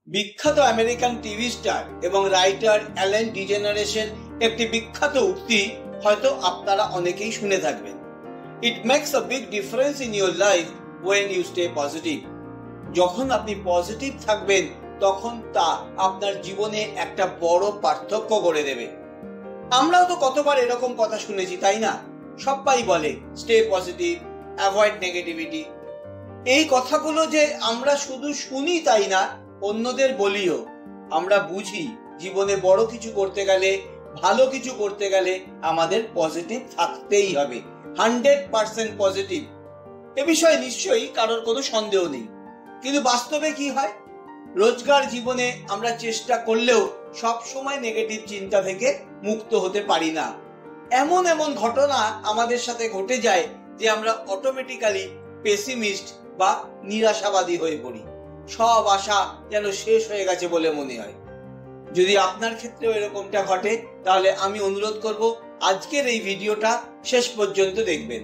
বিখ্যাত American TV star এবং writer Ellen ডিজেনারেসের একটি বিখ্যাত উক্তি হয়তো আপনারা অনেকেই শুনে থাকবেন। It makes a big difference in your life when you stay positive. যখন আপনি পজিটিভ থাকবেন তখন তা আপনার জীবনে একটা বড় পার্থক্য করে দেবে। আমরাও তো কতবার এরকম কথা শুনেছি, তাই না? সবাই বলে স্টে পজিটিভ, অ্যাভয়েড নেগেটিভিটি। এই কথাগুলো যে আমরা শুধু শুনি তাই না, অন্যদের বলিও। আমরা বুঝি জীবনে বড় কিছু করতে গেলে, ভালো কিছু করতে গেলে আমাদের পজিটিভ থাকতেই হবে, 100% পজিটিভ। এ বিষয়ে নিশ্চয়ই কারোর কোনো সন্দেহ নেই। কিন্তু বাস্তবে কি হয়? রোজগার জীবনে আমরা চেষ্টা করলেও সব সময় নেগেটিভ চিন্তা থেকে মুক্ত হতে পারি না। এমন এমন ঘটনা আমাদের সাথে ঘটে যায় যে আমরা অটোমেটিক্যালি পেসিমিস্ট বা নিরাশাবাদী হয়ে পড়ি। সব আশা যেন শেষ হয়ে গেছে বলে মনে হয়। যদি আপনার ক্ষেত্রেও এরকমটা ঘটে, তাহলে আমি অনুরোধ করব আজকের এই ভিডিওটা শেষ পর্যন্ত দেখবেন।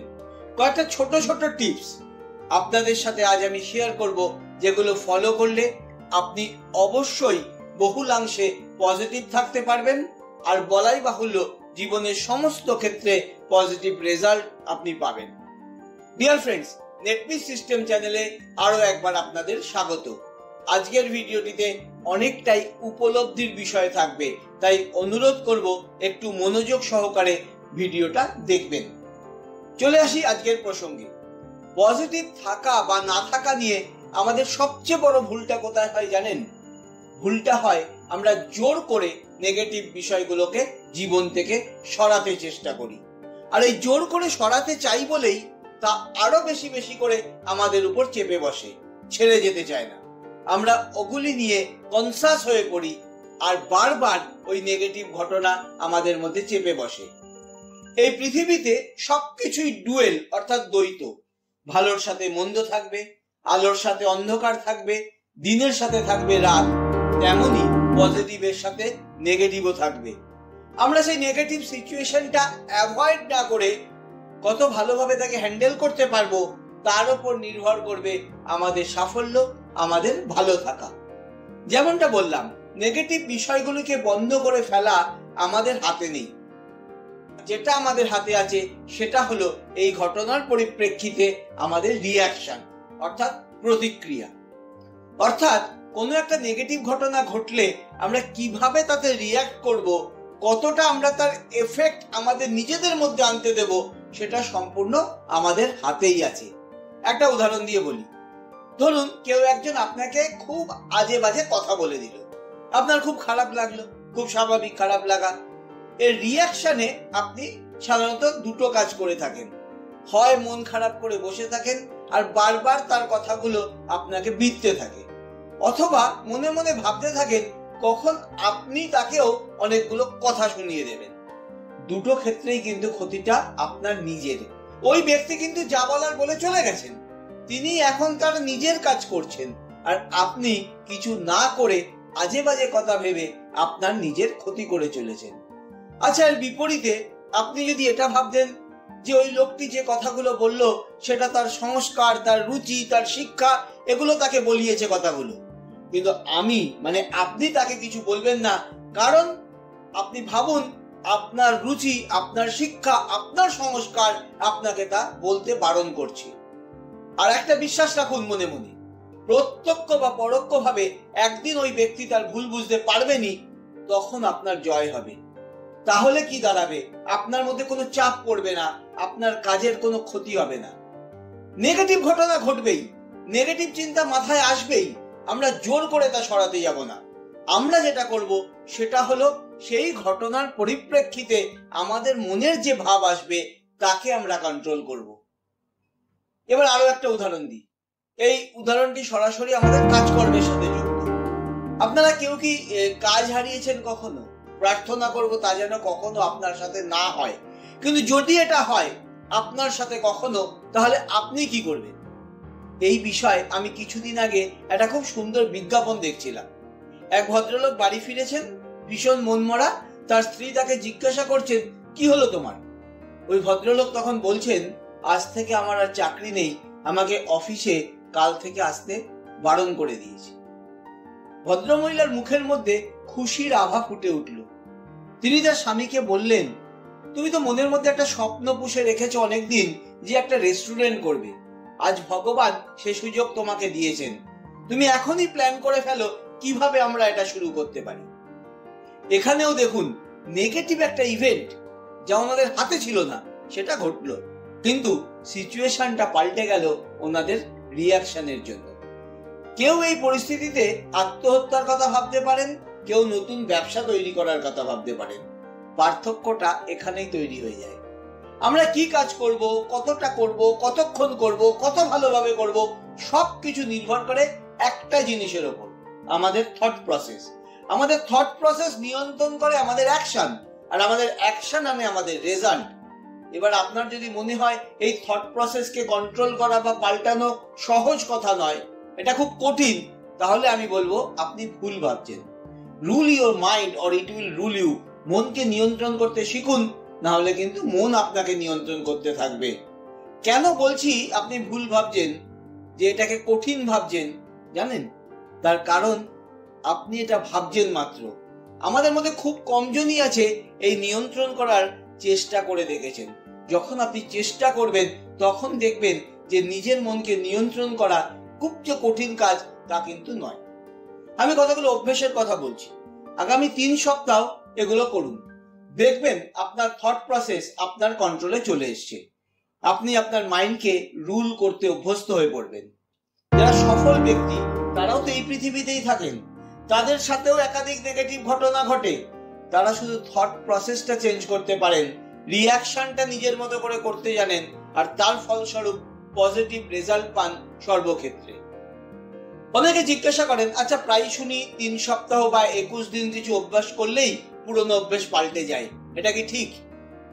কয়েকটা ছোট ছোট টিপস আপনাদের সাথে আজ আমি শেয়ার করব, যেগুলো ফলো করলে আপনি অবশ্যই বহুলাংশে পজিটিভ থাকতে পারবেন, আর বলাই বাহুল্য জীবনের সমস্ত ক্ষেত্রে পজিটিভ রেজাল্ট আপনি পাবেন। ডিয়ার ফ্রেন্ডস, নেটপিস সিস্টেম চ্যানেলে আরো একবার আপনাদের স্বাগত। আজকের ভিডিওটিতে অনেকটাই উপলব্ধির বিষয় থাকবে, তাই অনুরোধ করব একটু মনোযোগ সহকারে ভিডিওটা দেখবেন। চলে আসি আজকের প্রসঙ্গে। পজিটিভ থাকা বা না থাকা নিয়ে আমাদের সবচেয়ে বড় ভুলটা কোথায় হয় জানেন? ভুলটা হয় আমরা জোর করে নেগেটিভ বিষয়গুলোকে জীবন থেকে সরাতে চেষ্টা করি। আর এই জোর করে সরাতে চাই বলেই তা আরো বেশি বেশি করে আমাদের উপর চেপে বসে, ছেড়ে যেতে চায় না। আমরা ওগুলি নিয়ে কনসাস হয়ে পড়ি আর বারবার ওই নেগেটিভ ঘটনা আমাদের মধ্যে চেপে বসে। এই পৃথিবীতে সবকিছুই ডুয়েল, অর্থাৎ দ্বৈত। ভালোর সাথে মন্দ থাকবে, আলোর সাথে অন্ধকার থাকবে, দিনের সাথে থাকবে রাত। তেমনি পজিটিভের সাথে নেগেটিভও থাকবে। আমরা সেই নেগেটিভ সিচুয়েশনটা অ্যাভয়েড না করে কত ভালোভাবে তাকে হ্যান্ডেল করতে পারবো, তার উপর নির্ভর করবে আমাদের সাফল্য, আমাদের ভালো থাকা। যেমনটা বললাম, নেগেটিভ বিষয়গুলোকে বন্ধ করে ফেলা আমাদের হাতে নেই। যেটা আমাদের হাতে আছে সেটা হলো এই ঘটনার পরিপ্রেক্ষিতে আমাদের রিয়াকশন, অর্থাৎ প্রতিক্রিয়া। অর্থাৎ কোনো একটা নেগেটিভ ঘটনা ঘটলে আমরা কিভাবে তাতে রিয়াক্ট করব, কতটা আমরা তার এফেক্ট আমাদের নিজেদের মধ্যে আনতে দেব, সেটা সম্পূর্ণ আমাদের হাতেই আছে। একটা উদাহরণ দিয়ে বলি। ধরুন কেউ একজন আপনাকে খুব আজে বাজে কথা বলে দিল, আপনার খুব খারাপ লাগলো, খুব স্বাভাবিক খারাপ লাগা। এর রিয়াকশনে আপনি সাধারণত দুটো কাজ করে থাকেন। হয় মন খারাপ করে বসে থাকেন আর বারবার তার কথাগুলো আপনাকে বিঁধতে থাকে, অথবা মনে মনে ভাবতে থাকেন কখন আপনি তাকেও অনেকগুলো কথা শুনিয়ে দেবেন। দুটো ক্ষেত্রেই কিন্তু ক্ষতিটা আপনার নিজের। ওই ব্যক্তি কিন্তু যা বলার বলে চলে গেছেন, তিনি এখন তার নিজের কাজ করছেন, আর আপনি কিছু না করে আজে বাজে কথা ভেবে আপনার নিজের ক্ষতি করে চলেছেন। আচ্ছা, এর বিপরীতে আপনি যদি এটা ভাবতেন যে ওই লোকটি যে কথাগুলো বলল সেটা তার সংস্কার, তার রুচি, তার শিক্ষা, এগুলো তাকে বলিয়েছে কথাগুলো, কিন্তু আপনি তাকে কিছু বলবেন না, কারণ আপনি ভাবুন আপনার রুচি, আপনার শিক্ষা, আপনার সংস্কার আপনাকে তা বলতে বারণ করছে। আর একটা বিশ্বাস রাখুন মনে মনে, প্রত্যক্ষ বা পরোক্ষ ভাবে একদিন ওই ব্যক্তি তার ভুল বুঝতে পারবেনই, তখন আপনার জয় হবে। তাহলে কি দাঁড়াবে? আপনার মধ্যে কোনো চাপ পড়বে না, আপনার কাজের কোনো ক্ষতি হবে না। নেগেটিভ ঘটনা ঘটবেই, নেগেটিভ চিন্তা মাথায় আসবেই, আমরা জোর করে তা সরাতে যাব না। আমরা যেটা করব সেটা হলো সেই ঘটনার পরিপ্রেক্ষিতে আমাদের মনের যে ভাব আসবে তাকে আমরা কন্ট্রোল করব। এবার আরো একটা উদাহরণ দিই। এই উদাহরণটি সরাসরি আমাদের কাজকর্মের সাথে যুক্ত। আপনারা কেউ কি কাজ হারিয়েছেন কখনো? প্রার্থনা করব তা যেন কখনো আপনার সাথে না হয়, কিন্তু যদি এটা হয় আপনার সাথে কখনো, তাহলে আপনি কি করবেন? এই বিষয়ে আমি কিছুদিন আগে একটা খুব সুন্দর বিজ্ঞাপন দেখছিলাম। এক ভদ্রলোক বাড়ি ফিরেছেন, ভীষণ মনমরা। তার স্ত্রী তাকে জিজ্ঞাসা করছেন, কি হলো তোমার? ওই ভদ্রলোক তখন বলছেন, আজ থেকে আমার আর চাকরি নেই, আমাকে অফিসে কাল থেকে আসতে বারণ করে দিয়েছে। ভদ্রমহিলার মুখের মধ্যে খুশির আভা ফুটে উঠল। তিনি তার স্বামীকে বললেন, তুমি তো মনের মধ্যে একটা স্বপ্ন পুষে রেখেছো অনেকদিন যে একটা রেস্টুরেন্ট করবে। আজ ভগবান সে সুযোগ তোমাকে দিয়েছেন। তুমি এখনই প্ল্যান করে ফেলো কিভাবে আমরা এটা শুরু করতে পারি। এখানেও দেখুন, নেগেটিভ একটা ইভেন্ট যা ওনাদের হাতে ছিল না সেটা ঘটলো, কিন্তু সিচুয়েশনটা পাল্টে গেল ওনাদের রিয়াকশনের জন্য। কেউ এই পরিস্থিতিতে আত্মহত্যার কথা ভাবতে পারেন, কেউ নতুন ব্যবসা তৈরি করার কথা ভাবতে পারেন। পার্থক্যটা এখানেই তৈরি হয়ে যায়। আমরা কি কাজ করব, কতটা করব, কতক্ষণ করব, কত ভালোভাবে করব, সবকিছু নির্ভর করে একটা জিনিসের উপর, আমাদের থট প্রসেস। আমাদের থট প্রসেস নিয়ন্ত্রণ করে আমাদের অ্যাকশন, আর আমাদের অ্যাকশন আনে আমাদের রেজাল্ট। এবার আপনার যদি মনে হয় এই থট প্রসেসকে কন্ট্রোল করা বা পাল্টানো সহজ কথা নয়, এটা খুব কঠিন, তাহলে আমি বলবো আপনি ভুল ভাবছেন। Rule your mind or it will rule you. মনকে নিয়ন্ত্রণ করতে শিখুন, না হলে কিন্তু মন আপনাকে নিয়ন্ত্রণ করতে থাকবে। কেন বলছি আপনি ভুল ভাবছেন, যে এটাকে কঠিন ভাবছেন জানেন? তার কারণ আপনি এটা ভাবছেন মাত্র। আমাদের মধ্যে খুব কমজনই আছে এই নিয়ন্ত্রণ করার চেষ্টা করে দেখেছেন। যখন আপনি চেষ্টা করবেন তখন দেখবেন যে নিজের মনকে নিয়ন্ত্রণ করা খুব যে কঠিন কাজ তা কিন্তু নয়। আমি কতগুলো অভ্যেসের কথা বলছি, আগামী 3 সপ্তাহ এগুলো করুন। দেখবেন আপনার থট প্রসেস আপনার কন্ট্রোলে চলে এসছে। আপনি আপনার মাইন্ডকে রুল করতে অভ্যস্ত হয়ে পড়বেন। যারা সফল ব্যক্তি তারাও তো এই পৃথিবীতেই থাকেন, তাদের সাথেও একাধিক নেগেটিভ ঘটনা ঘটে। তারা শুধু থট প্রসেসটা চেঞ্জ করতে পারেন, রিয়াকশনটা নিজের মতো করে করতে জানেন, আর তার ফলস্বরূপ পজিটিভ রেজাল্ট পান সর্বক্ষেত্রে। অনেকে জিজ্ঞাসা করেন, আচ্ছা প্রায় শুনি 3 সপ্তাহ বা 21 দিন কিছু অভ্যাস করলেই পুরনো অভ্যাস পাল্টে যায়, এটা কি ঠিক?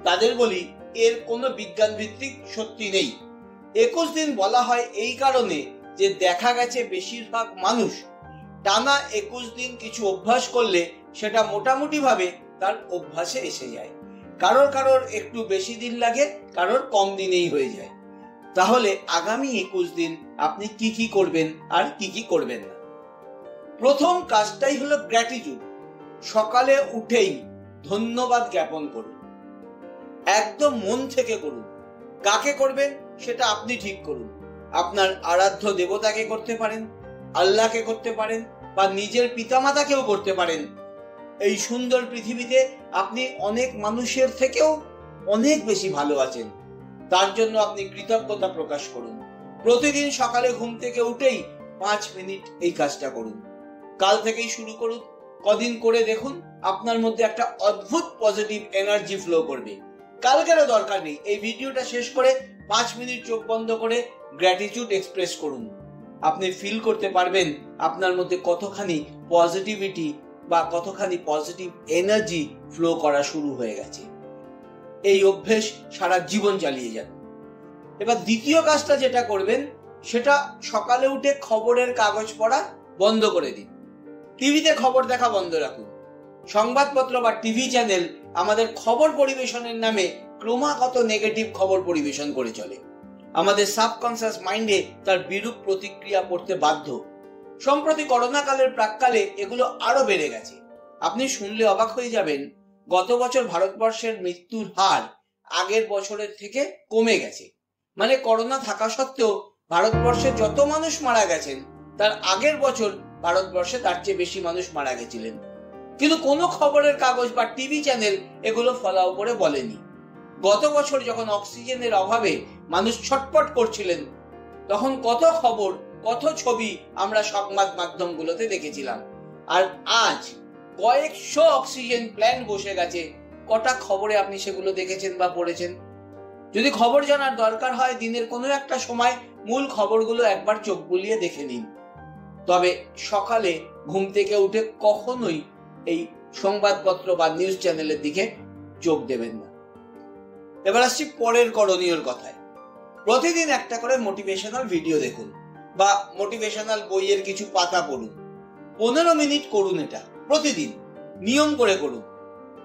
তাদের বলি, এর কোনো বিজ্ঞান ভিত্তিক সত্যি নেই। 21 দিন বলা হয় এই কারণে যে দেখা গেছে বেশিরভাগ মানুষ টানা 21 দিন কিছু অভ্যাস করলে সেটা মোটামুটি ভাবে তার অভ্যাসে এসে যায়। কারোর একটু বেশি দিন লাগে, কারোর কম দিনেই হয়ে যায়। তাহলে আগামী 21 দিন আপনি কি কি করবেন আর কি কি করবেন না। প্রথম কাজটাই হলো গ্র্যাটিটিউড। সকালে উঠেই ধন্যবাদ জ্ঞাপন করুন, একদম মন থেকে করুন। কাকে করবেন সেটা আপনি ঠিক করুন। আপনার আরাধ্য দেবতাকে করতে পারেন, আল্লাহকে করতে পারেন, বা নিজের পিতামাতাকেও করতে পারেন। এই সুন্দর পৃথিবীতে আপনি অনেক মানুষের থেকেও অনেক বেশি ভালো আছেন, তার জন্য আপনি কৃতজ্ঞতা প্রকাশ করুন। প্রতিদিন সকালে ঘুম থেকে উঠেই 5 মিনিট এই কাজটা করুন। কাল থেকেই শুরু করুন, কদিন করে দেখুন আপনার মধ্যে একটা অদ্ভুত পজিটিভ এনার্জি ফ্লো করবে। কালকেরও দরকার নেই, এই ভিডিওটা শেষ করে 5 মিনিট চোখ বন্ধ করে গ্র্যাটিটিউড এক্সপ্রেস করুন। আপনি ফিল করতে পারবেন আপনার মধ্যে কতখানি পজিটিভিটি বা কতখানি পজিটিভ এনার্জি ফ্লো করা শুরু হয়ে গেছে। এই অভ্যেস সারা জীবন চালিয়ে যান। এবার দ্বিতীয় কাজটা যেটা করবেন সেটা সকালে উঠে খবরের কাগজ পড়া বন্ধ করে দিন। টিভিতে খবর দেখা বন্ধ রাখুন। সংবাদপত্র বা টিভি চ্যানেল আমাদের খবর পরিবেশনের নামে ক্রমাগত নেগেটিভ খবর পরিবেশন করে চলে। আমাদের সাবকনসিয়াস মাইন্ডে তার বিরূপ প্রতিক্রিয়া পড়তে বাধ্য। সম্প্রতি করোনা কালের প্রাক্কালে এগুলো আরো বেড়ে গেছে। আপনি শুনলে অবাক হয়ে যাবেন, গত বছর ভারতবর্ষের মৃত্যুর হার আগের বছরের থেকে কমে গেছে। মানে করোনা থাকা সত্ত্বেও ভারতবর্ষে যত মানুষ মারা গেছেন তার আগের বছর ভারতবর্ষে তার চেয়ে বেশি মানুষ মারা গেছিলেন। কিন্তু কোনো খবরের কাগজ বা টিভি চ্যানেল এগুলো ফলাও করে বলেনি। গত বছর যখন অক্সিজেনের অভাবে মানুষ ছটপট করছিলেন, তখন কত খবর, কত ছবি আমরা সংবাদ মাধ্যমগুলোতে দেখেছিলাম। আর আজ কয়েকশো অক্সিজেন প্ল্যান্ট বসে গেছে। কটা খবরে আপনি সেগুলো দেখেছেন বা পড়েছেন? যদি খবর জানার দরকার হয়, দিনের কোনো একটা সময় মূল খবরগুলো একবার চোখ বুলিয়ে দেখে নিন। তবে সকালে ঘুম থেকে উঠে কখনোই এই সংবাদপত্র বা নিউজ চ্যানেলের দিকে চোখ দেবেন না। এবার আসছি পরের করণীয় কথায়। প্রতিদিন একটা করে মোটিভেশনাল ভিডিও দেখুন বা মোটিভেশনাল বইয়ের কিছু পাতা পড়ুন। 15 মিনিট করুন, এটা প্রতিদিন নিয়ম করে করুন।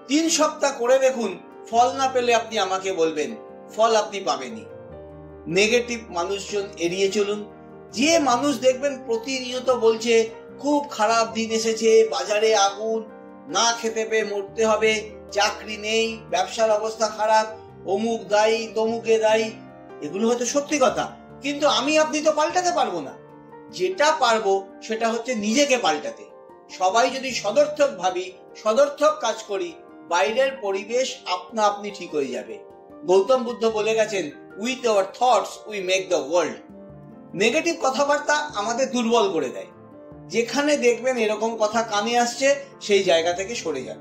3 সপ্তাহ করে দেখুন, ফল না পেলে আপনি আমাকে বলবেন, ফল আপনি পাবেনই। নেগেটিভ মানুষজন এড়িয়ে চলুন। যে মানুষ দেখবেন প্রতিনিয়ত বলছে খুব খারাপ দিন এসেছে, বাজারে আগুন, না খেতে পেয়ে মরতে হবে, চাকরি নেই, ব্যবসার অবস্থা খারাপ, অমুক দায়ী, তমুকে দায়ী, এগুলো হয়তো সত্যি কথা, কিন্তু আমি আপনি তো পাল্টাতে পারবো না। যেটা পারবো সেটা হচ্ছে নিজেকে পাল্টাতে। সবাই যদি সদর্থক ভাবি, সদর্থক কাজ করি, বাইরের পরিবেশ আপনা আপনি ঠিক হয়ে যাবে। গৌতম বুদ্ধ বলে গেছেন, with our thoughts we make the world. Negative কথাবার্তা আমাদের দুর্বল করে দেয়। যেখানে দেখবেন এরকম কথা কানে আসছে, সেই জায়গা থেকে সরে যান।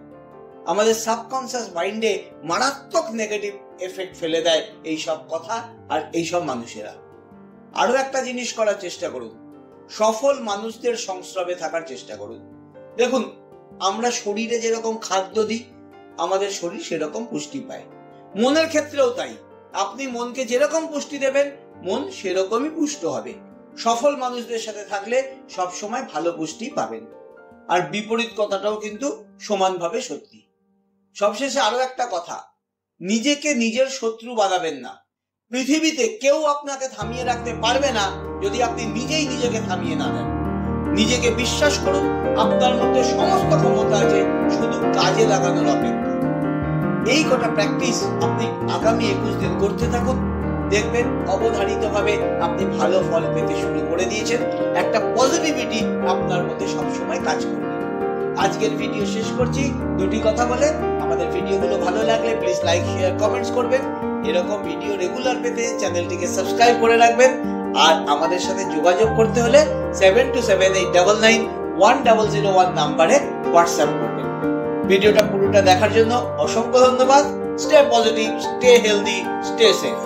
আমাদের সাবকনসিয়াস মাইন্ডে মারাত্মক নেগেটিভ এফেক্ট ফেলে দেয় এই সব কথা আর এই সব মানুষেরা। আরো একটা জিনিস করার চেষ্টা করুন, সফল মানুষদের সংস্রবে থাকার চেষ্টা করুন। দেখুন, আমরা শরীরে যেরকম খাদ্য দিই, আমাদের শরীর সেরকম পুষ্টি পায়। মনের ক্ষেত্রেও তাই, আপনি মনকে যেরকম পুষ্টি দেবেন, মন সেরকমই পুষ্ট হবে। সফল মানুষদের সাথে থাকলে সব সময় ভালো পুষ্টি পাবেন। আর বিপরীত কথাটাও কিন্তু সমানভাবে সত্যি। সবশেষে আরো একটা কথা, নিজেকে নিজের শত্রু বানাবেন না। পৃথিবীতে কেউ আপনাকে থামিয়ে রাখতে পারবে না যদি আপনি নিজেই নিজেকে থামিয়ে না দেন। নিজেকে বিশ্বাস করুন, আপনার মধ্যে সমস্ত ক্ষমতা আছে, শুধু কাজে লাগানোর অপেক্ষা। এই কটা প্র্যাকটিস আপনি আগামী 21 দিন করতে থাকুন, দেখবেন অবধারিতভাবে আপনি ভালো ফল পেতে শুরু করে দিয়েছেন। একটা পজিটিভিটি আপনার মধ্যে সবসময় কাজ করবে। আজকের ভিডিও শেষ করছি দুটি কথা বলে, আমাদের ভিডিওগুলো ভালো লাগলে প্লিজ লাইক, শেয়ার, কমেন্টস করবেন। এরকম ভিডিও রেগুলার পেতে চ্যানেলটিকে সাবস্ক্রাইব করে রাখবেন। আর আমাদের সাথে যোগাযোগ করতে হলে 7278991001 নাম্বারে হোয়াটসঅ্যাপ করবেন। ভিডিওটা পুরোটা দেখার জন্য অসংখ্য ধন্যবাদ। Stay positive, stay healthy, stay safe.